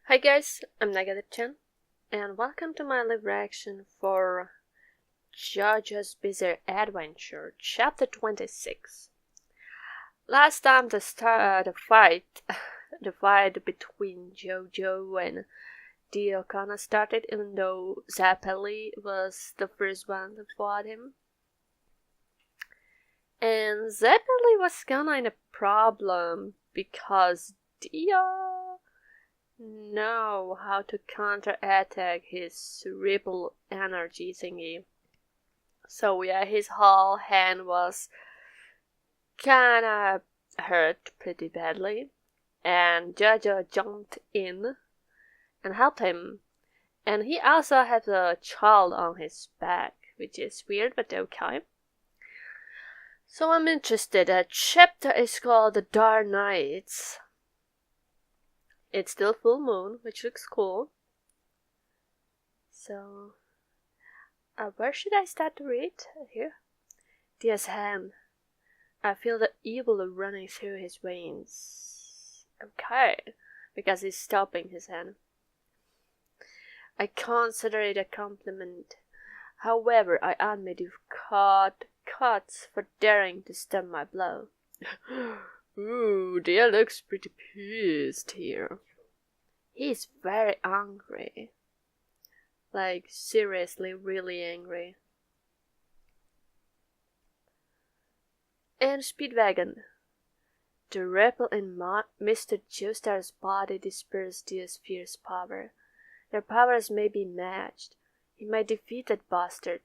Hi guys, I'm Nagadir-chan, and welcome to my live reaction for JoJo's Bizarre Adventure, Chapter 26. Last time the fight between JoJo and Dio kinda started, even though Zeppeli was the first one to fought him. And Zeppeli was kinda in a problem because Dio know how to counterattack his ripple energy thingy. So yeah, his whole hand was kinda hurt pretty badly, and JoJo jumped in and helped him. And he also had a child on his back, which is weird, but okay. So I'm interested. The chapter is called The Dark Nights. It's still full moon, which looks cool. So, where should I start to read? Here. Dio's hand. I feel the evil running through his veins. Okay, because he's stopping his hand. I consider it a compliment. However, I admit you've caught cuts for daring to stem my blow. Ooh, Dio looks pretty pissed here. He's very angry. Like, seriously, really angry. And Speedwagon. The ripple in Mr. Joestar's body disperses Dio's fierce power. Their powers may be matched. He might defeat that bastard.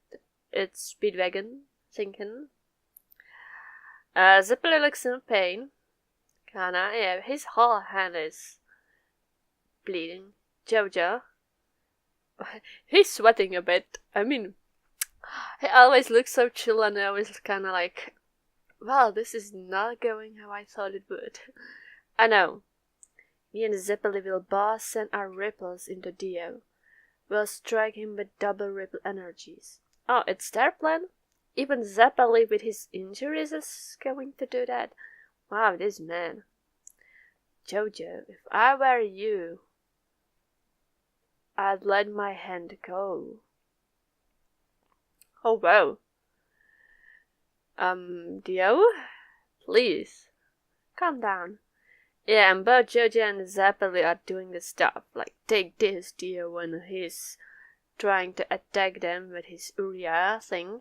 It's Speedwagon thinking. Zeppeli looks in pain. Kinda, yeah, his whole hand is bleeding. JoJo. He's sweating a bit. I mean, he always looks so chill and I was kinda like, wow, this is not going how I thought it would. I know. Me and Zeppeli will boss send our ripples into Dio. We'll strike him with double ripple energies. Oh, it's their plan? Even Zeppeli with his injuries is going to do that? Wow, this man. JoJo, if I were you, I'd let my hand go. Oh wow. Dio? Please, calm down. Yeah, and both JoJo and Zeppeli are doing the stuff. Like, take this, Dio, when he's trying to attack them with his Uriah thing.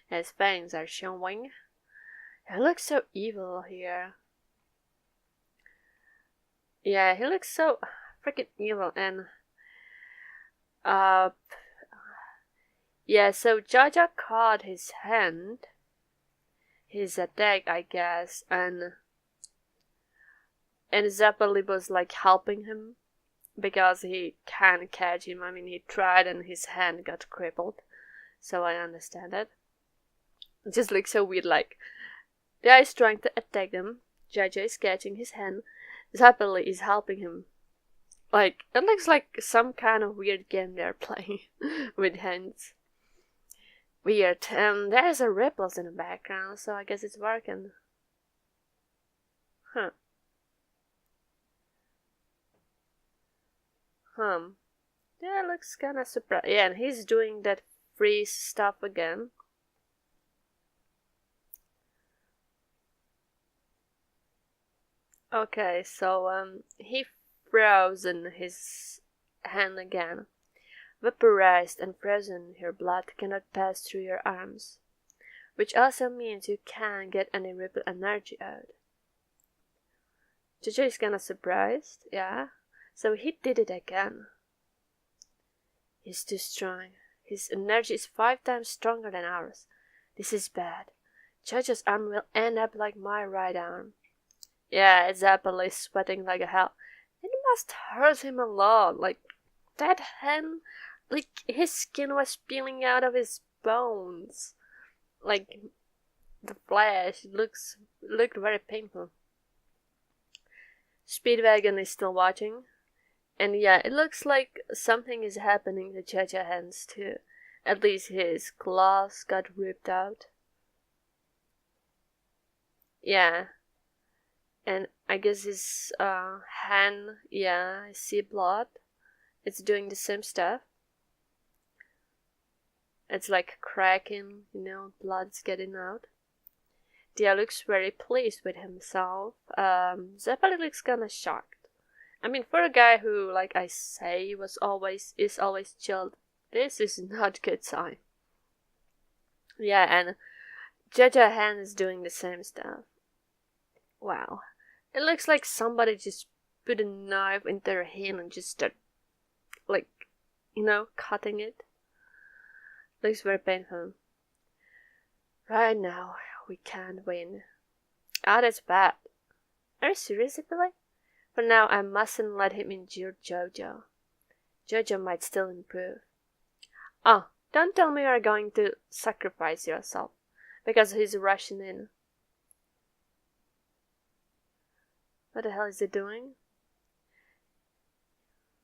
His fangs are showing. He looks so evil here. Yeah, he looks so freaking evil. And yeah, so JoJo caught his hand, his attack, I guess, and Zeppeli was like helping him because he can't catch him. I mean, he tried and his hand got crippled, so I understand it. It just looks so weird, like, the guy is trying to attack them, JoJo is catching his hand, Zeppeli is helping him. Like, it looks like some kind of weird game they're playing with hands. Weird. There's a ripples in the background, so I guess it's working. Huh. Yeah, it looks kinda surprised. Yeah, and he's doing that freeze stuff again. Okay, so he frozen his hand again. Vaporized and frozen, your blood cannot pass through your arms, which also means you can't get any ripple energy out. JoJo is kinda surprised, yeah. So he did it again. He's too strong. His energy is 5 times stronger than ours. This is bad. JoJo's arm will end up like my right arm. Yeah, Zeppeli is sweating like a hell. It must hurt him a lot. Like, that hand, like, his skin was peeling out of his bones. Like, the flesh looked very painful. Speedwagon is still watching. And yeah, it looks like something is happening to JoJo's hands too. At least his claws got ripped out. Yeah. And I guess his hand, yeah, I see blood. It's doing the same stuff. It's like cracking, blood's getting out. Dia looks very pleased with himself. Zeppeli looks kinda shocked. I mean, for a guy who, like I say, is always chilled, this is not a good sign. Yeah, and JoJo hand is doing the same stuff. Wow. It looks like somebody just put a knife into their hand and just start, like, cutting it. Looks very painful. Right now, we can't win. Ah, that's bad. Are you serious, Billy? For now, I mustn't let him injure JoJo. JoJo might still improve. Oh, don't tell me you're going to sacrifice yourself because he's rushing in. What the hell is he doing?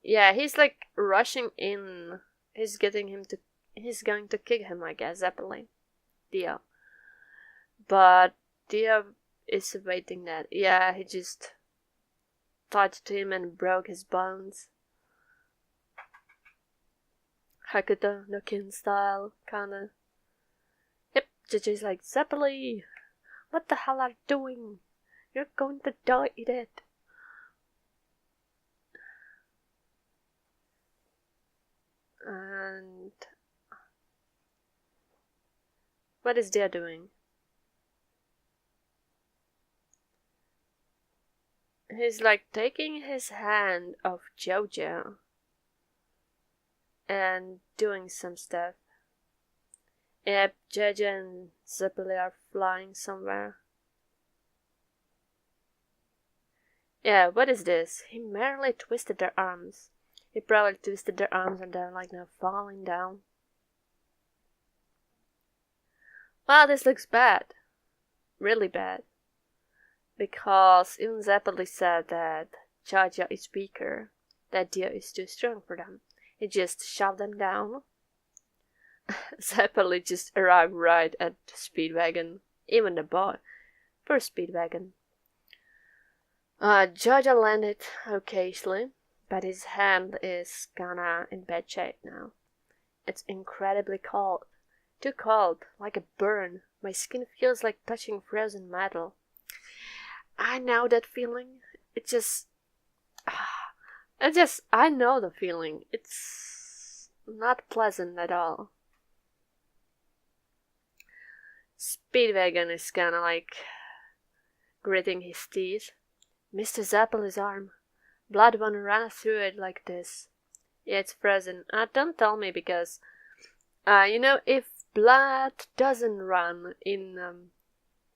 Yeah, he's like rushing in. He's going to kick him, I guess, Zeppeli. Dio. But Dio is waiting that. Yeah, he just touched him and broke his bones. Hakuto no Kin style, kinda. Yep, JJ's like, Zeppeli! What the hell are you doing? You're going to die, idiot. And what is Dia doing? He's like taking his hand off JoJo and doing some stuff. Yep, JoJo and Zeppeli are flying somewhere. Yeah, what is this? He merely twisted their arms. He probably twisted their arms and they're like now falling down. Wow, this looks bad. Really bad. Because even Zeppeli said that JoJo is weaker, that Dio is too strong for them. He just shoved them down. Zeppeli just arrived right at the Speedwagon. Even the boy. Poor Speedwagon. JoJo landed occasionally, but his hand is kinda in bad shape now. It's incredibly cold. Too cold, like a burn. My skin feels like touching frozen metal. I know that feeling. I know the feeling. It's not pleasant at all. Speedwagon is kinda like gritting his teeth. Mr. Zeppeli's arm. Blood won't run through it like this. Yeah, it's frozen. Don't tell me because, if blood doesn't run in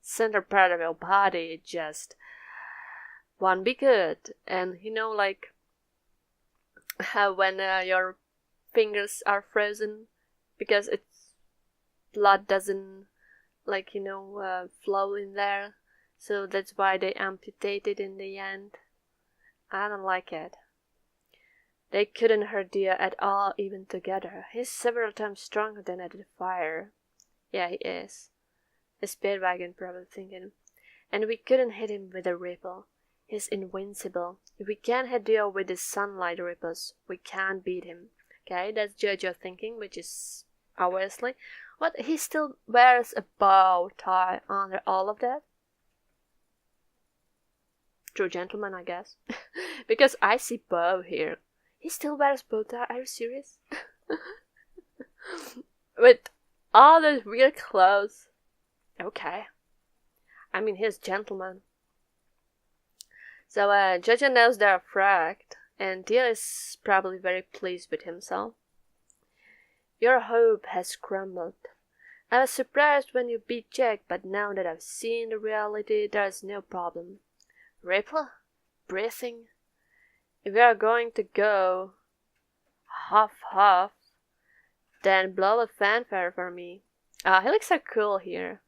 center part of your body, it just won't be good. And like how when your fingers are frozen because it's blood doesn't flow in there, so that's why they amputated in the end. I don't like it. They couldn't hurt Dia at all, even together. He's several times stronger than at the fire. Yeah, he is. The Speedwagon probably thinking. And we couldn't hit him with a ripple. He's invincible. If we can't hit Dio with the sunlight ripples, we can't beat him. Okay, that's JoJo thinking, which is obviously. What, he still wears a bow tie under all of that? True gentleman, I guess. Because I see bow here. He still wears bow tie, are you serious? With all those weird clothes. Okay. I mean, he's gentleman. So, JoJo knows they're fragged, and Dio is probably very pleased with himself. Your hope has crumbled. I was surprised when you beat Jack, but now that I've seen the reality, there's no problem. Ripple? Breathing? If we are going to go half, then blow a fanfare for me. He looks so cool here.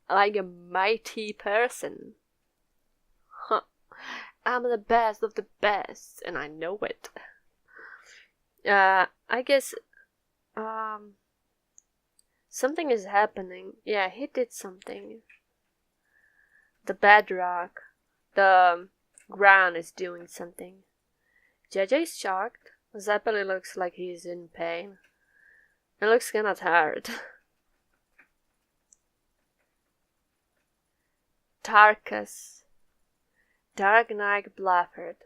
Like a mighty person. Huh. I'm the best of the best, and I know it. I guess, something is happening. Yeah, he did something. The bedrock. the ground is doing something. JoJo is shocked. Zeppeli looks like he's in pain. It looks kinda tired. Tarkus. Dark Knight bluffered.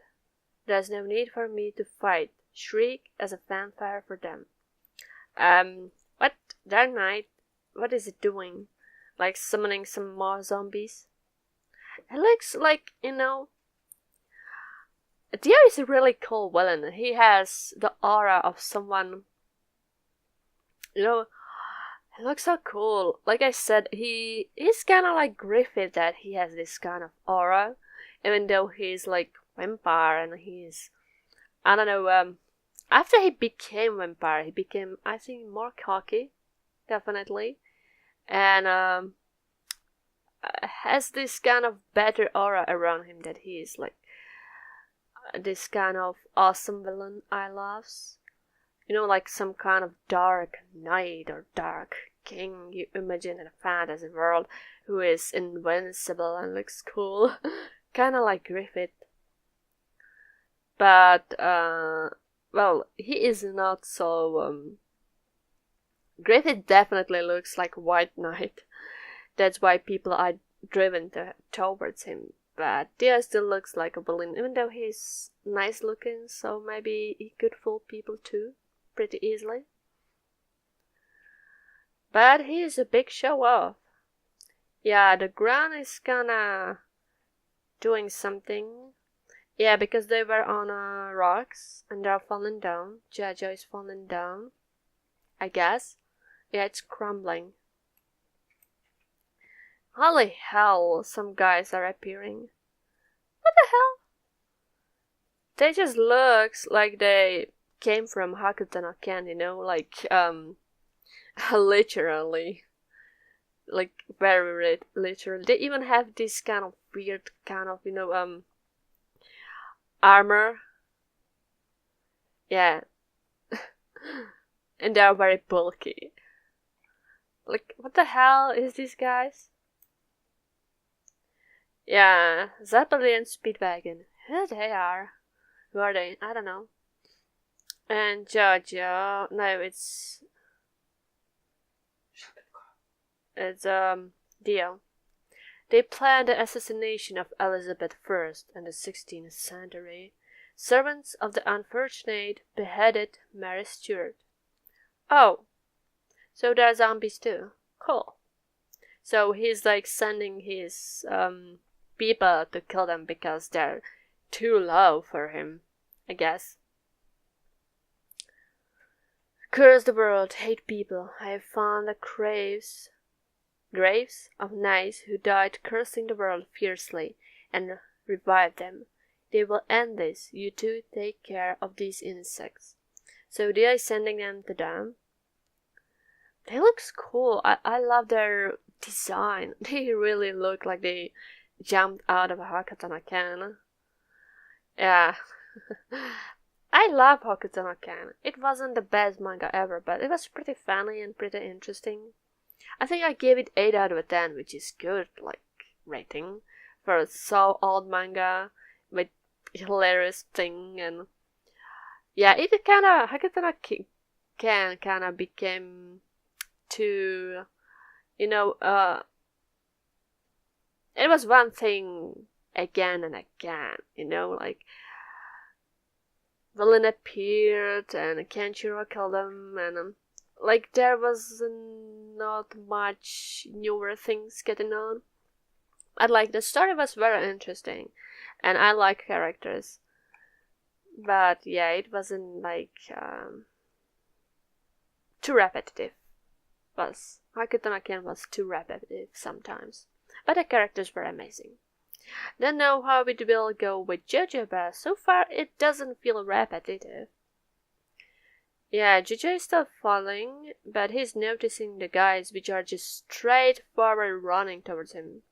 There's no need for me to fight. Shriek as a fanfare for them. What? Dark Knight? What is it doing? Like summoning some more zombies? It looks like, Dio is a really cool villain. He has the aura of someone, it looks so cool. Like I said, he is kind of like Griffith, that he has this kind of aura, even though he's like vampire and he's, I don't know, after he became vampire, he became, I think, more cocky, definitely, and has this kind of better aura around him, that he is like this kind of awesome villain I loves. Like some kind of dark knight or dark king you imagine in a fantasy world, who is invincible and looks cool. Kinda like Griffith. But, well, he is not so, Griffith definitely looks like White Knight. That's why people are driven towards him. But Dio still looks like a villain, even though he's nice looking, so maybe he could fool people too, pretty easily. But he is a big show off. Yeah, the ground is kinda doing something. Yeah, because they were on rocks and they're falling down. JoJo is falling down, I guess. Yeah, it's crumbling. Holy hell, some guys are appearing. What the hell? They just looks like they came from Hakuten no Ken, like, literally. Like, very literally. They even have this kind of weird kind of, armor. Yeah. And they're very bulky. Like, what the hell is this, guys? Yeah, Zeppeli and Speedwagon. Who they are? Who are they? I don't know. And JoJo. No, it's Dio. They planned the assassination of Elizabeth I in the 16th century. Servants of the unfortunate beheaded Mary Stuart. Oh, so there are zombies too. Cool. So he's like sending his people to kill them because they're too low for him, I guess. Curse the world, hate people. I have found the graves of knights who died cursing the world fiercely and revived them. They will end this. You two take care of these insects. So they are sending them to them. They look cool. I love their design. They really look like they jumped out of a Hakuten no Ken. Yeah. I love Hakuten no Ken. It wasn't the best manga ever, but it was pretty funny and pretty interesting. I think I gave it 8 out of 10, which is good, like, rating for a so old manga with hilarious thing. And yeah, it kinda, Hakuten no Ken kinda became too, it was one thing again and again, like, villain appeared and Kenshiro killed him, and like there was not much newer things getting on. But like the story was very interesting, and I like characters. But yeah, it wasn't like too repetitive. Hakuten no Ken was too repetitive sometimes, but the characters were amazing. Don't know how it will go with JoJo, but so far it doesn't feel repetitive. Yeah, JoJo is still falling, but he's noticing the guys which are just straight forward running towards him.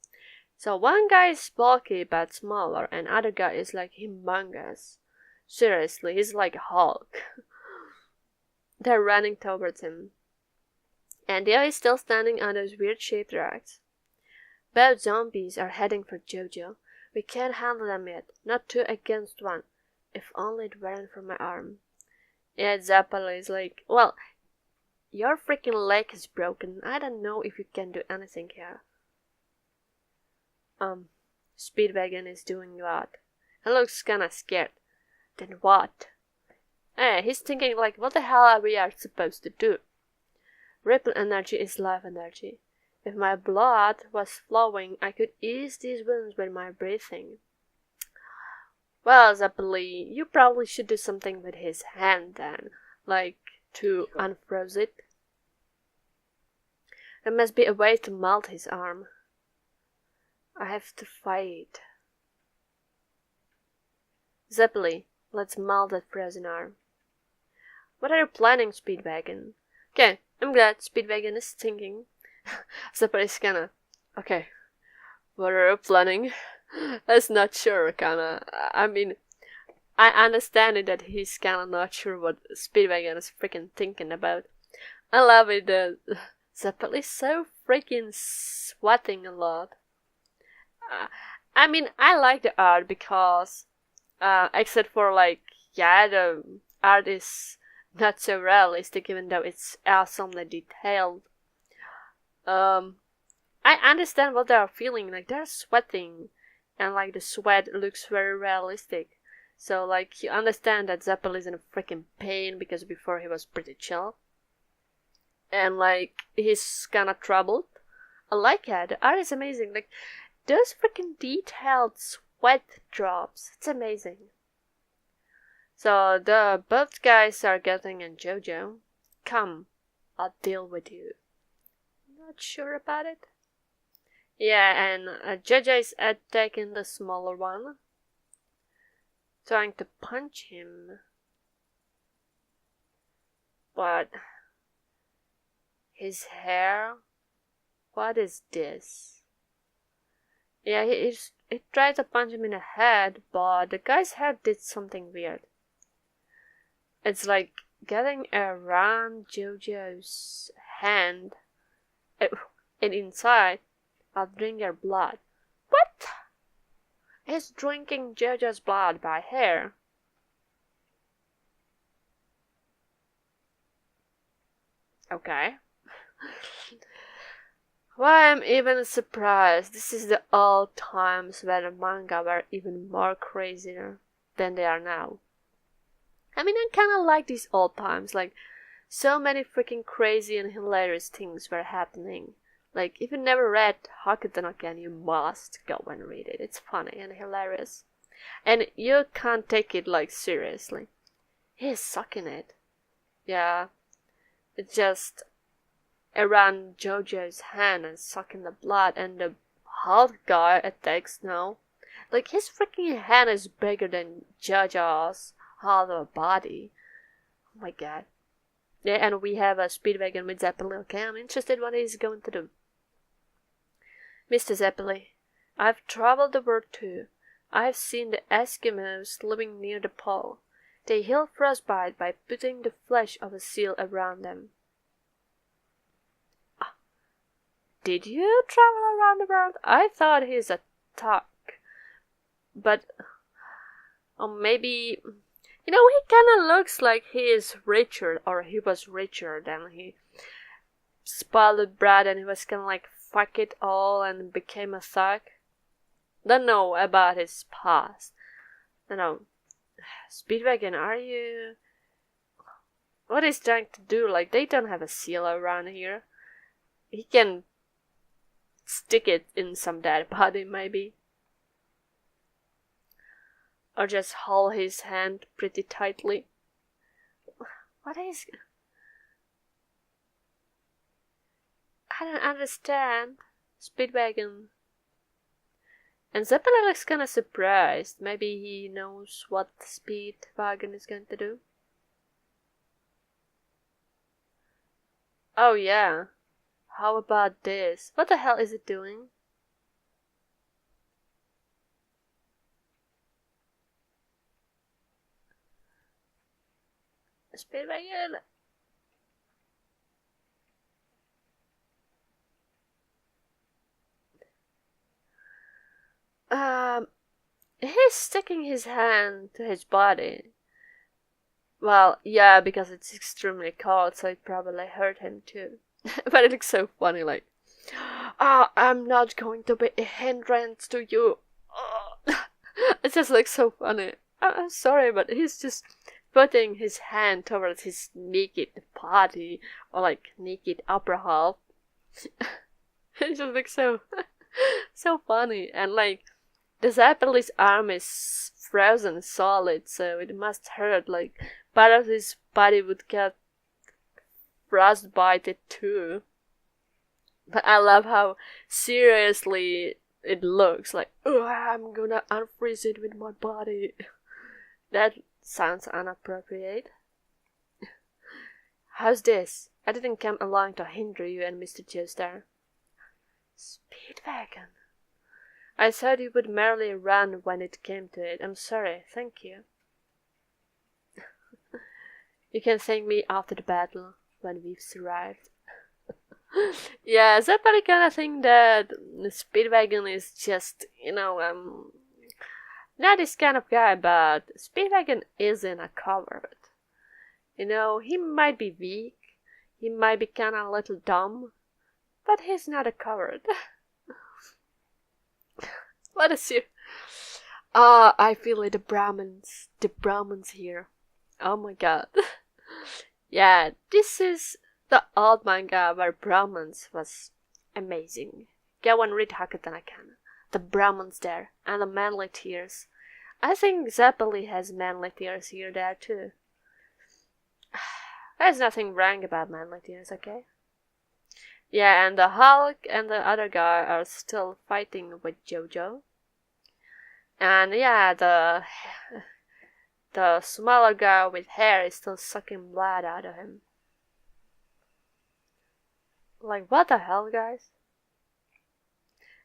So one guy is bulky but smaller, and other guy is like humongous. Seriously, he's like Hulk. They're running towards him. And Dio is still standing on those weird shaped rocks. Both zombies are heading for JoJo. We can't handle them yet. Not 2 against 1. If only it weren't for my arm. Yeah, Zeppeli is like, well, your freaking leg is broken. I don't know if you can do anything here. Speedwagon is doing what? He looks kinda scared. Then what? He's thinking like, what the hell are we supposed to do? Ripple energy is life energy. If my blood was flowing, I could ease these wounds with my breathing. Well, Zeppeli, you probably should do something with his hand then, like to unfroze it. There must be a way to melt his arm. I have to fight. Zeppeli, let's melt that frozen arm. What are you planning, Speedwagon? Okay, I'm glad Speedwagon is thinking. Zeppeli's kinda, okay, what are you planning? That's not sure, kinda. I mean, I understand it that he's kinda not sure what Speedwagon is freaking thinking about. I love it that Zeppeli's so freaking sweating a lot. I mean, I like the art because, except for like, yeah, the art is not so realistic even though it's awesomely detailed. I understand what they are feeling, like they're sweating and like the sweat looks very realistic. So like you understand that Zeppeli is in a freaking pain because before he was pretty chill. And like he's kinda troubled. I like it. The art is amazing. Like those freaking detailed sweat drops. It's amazing. So the both guys are getting in JoJo. Come, I'll deal with you. Not sure about it. Yeah, and JoJo is attacking the smaller one. Trying to punch him. But his hair? What is this? Yeah, he tried to punch him in the head, but the guy's head did something weird. It's like getting around JoJo's hand, and inside, I'll drink your blood. What? He's drinking JoJo's blood by hair. Okay. Why I'm even surprised. This is the old times when the manga were even more crazier than they are now. I mean, I kinda like these old times, like, so many freaking crazy and hilarious things were happening. Like, if you never read Hakuten again, you must go and read it. It's funny and hilarious. And you can't take it, like, seriously. He's sucking it. Yeah. It's just around JoJo's hand and sucking the blood, and the Hulk guy attacks now. Like, his freaking hand is bigger than JoJo's whole body. Oh my god. Yeah, and we have a Speedwagon with Zeppeli. Okay, I'm interested what he's going to do. Mr. Zeppeli, I've traveled the world too. I've seen the Eskimos living near the pole. They heal frostbite by putting the flesh of a seal around them. Did you travel around the world? I thought he's a talk. But, maybe, you know, he kinda looks like he is richer, or he was richer than he spoiled brat and he was kinda like, fuck it all and became a thug. Don't know about his past. I know. Speedwagon, are you... What he's trying to do? Like, they don't have a seal around here. He can stick it in some dead body, maybe. Or just hold his hand pretty tightly. What is... I don't understand. Speedwagon. And Zeppeli looks kinda surprised. Maybe he knows what Speedwagon is going to do. Oh yeah. How about this? What the hell is it doing? Speedwagon. he's sticking his hand to his body. Well, yeah, because it's extremely cold, so it probably hurt him too. But it looks so funny, like, I'm not going to be a hindrance to you. It just looks so funny. I'm sorry, but he's just putting his hand towards his naked body, or like naked upper half. It just looks so so funny. And like the Zeppeli's arm is frozen solid, so it must hurt. Like part of his body would get frostbite too. But I love how seriously it looks. Like, oh, I'm gonna unfreeze it with my body. That sounds inappropriate. How's this? I didn't come along to hinder you and Mr. Joestar. Speedwagon. I thought you would merely run when it came to it. I'm sorry, thank you. You can thank me after the battle, when we've survived. Yeah, Zeppeli kinda think that Speedwagon is just, not this kind of guy, but Speedwagon isn't a coward. He might be weak, he might be kinda a little dumb, but he's not a coward. What a you? I feel it, the Brahmins here. Oh my god. Yeah, this is the old manga where Brahmins was amazing. Go and read Hakutanakan. The Brahmins there, and the manly tears. I think Zeppeli has manly tears here there too. There's nothing wrong about manly tears, okay? Yeah, and the Hulk and the other guy are still fighting with JoJo. And yeah, the smaller guy with hair is still sucking blood out of him. Like, what the hell, guys?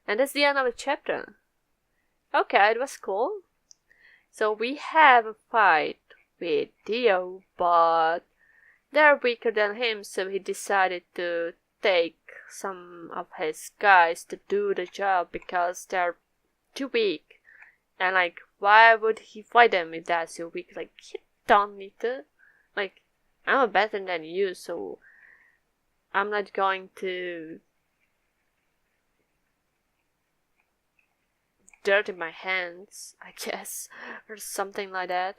And that's the end of the chapter. Okay, it was cool. So we have a fight with Dio, but they're weaker than him, so he decided to take some of his guys to do the job because they're too weak. And like, why would he fight them if they're so weak? Like, he don't need to. Like, I'm better than you, so I'm not going to dirty my hands, I guess, or something like that.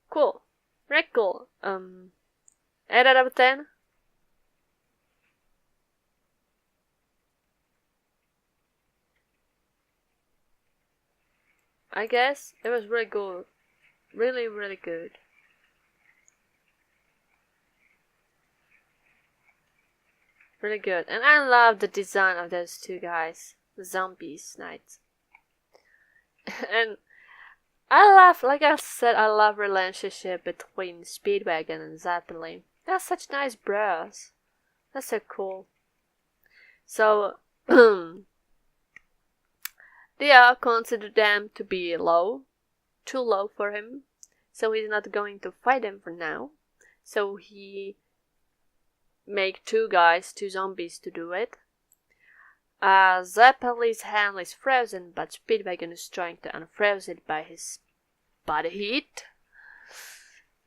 Cool. Very cool. 8 out of 10. I guess it was really good. Really, really good. Really good. And I love the design of those two guys. The zombies knights. And I love, like I said, I love relationship between Speedwagon and Zeppeli. They're such nice bros. That's so cool. So, Dia considered them to be low. Too low for him. So he's not going to fight them for now. So he make two zombies to do it. Zeppeli's hand is frozen, but Speedwagon is trying to unfreeze it by his body heat.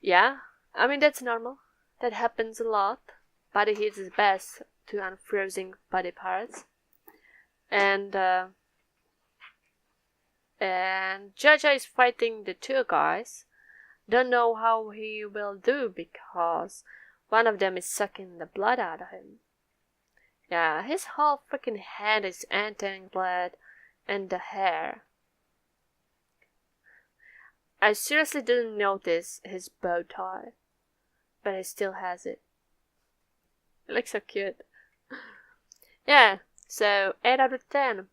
Yeah, I mean that's normal. That happens a lot. Body heat is best to unfreezing body parts. And JoJo is fighting the two guys. Don't know how he will do because one of them is sucking the blood out of him. Yeah, his whole freaking head is entering blood and the hair. I seriously didn't notice his bow tie, but he still has it. It looks so cute. Yeah, so 8 out of 10.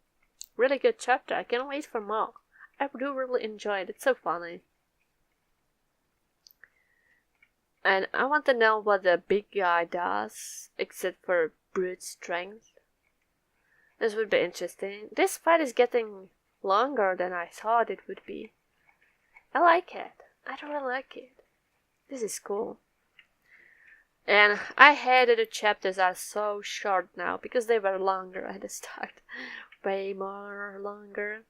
Really good chapter. I can't wait for more. I do really enjoy it. It's so funny. And I want to know what the big guy does, except for brute strength. This would be interesting. This fight is getting longer than I thought it would be. I like it. I really like it. This is cool. And I hated the chapters are so short now because they were longer at the start. way more longer.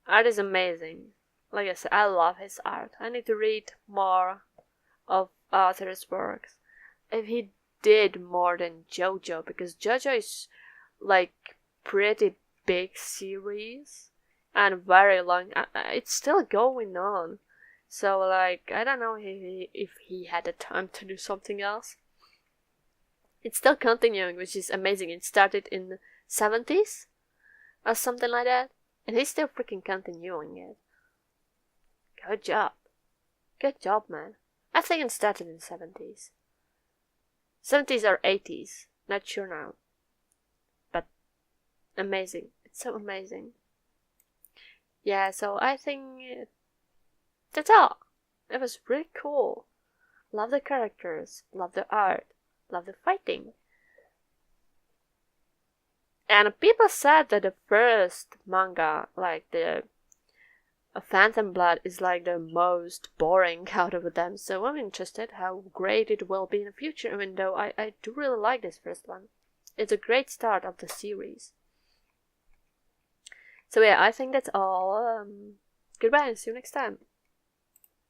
Art is amazing. Like I said, I love his art. I need to read more of author's works. If he did more than JoJo, because JoJo is like pretty big series and very long. It's still going on. So like I don't know if he had the time to do something else. It's still continuing, which is amazing. It started in the 70s or something like that, and he's still freaking continuing it. Good job. Good job, man. I think it started in the 70s. 70s or 80s. Not sure now. But amazing. It's so amazing. Yeah, so I think that's all. It was really cool. Love the characters. Love the art. Love the fighting. And people said that the first manga, like the Phantom Blood, is like the most boring out of them. So I'm interested how great it will be in the future, even though I do really like this first one. It's a great start of the series. So yeah, I think that's all. Goodbye and see you next time.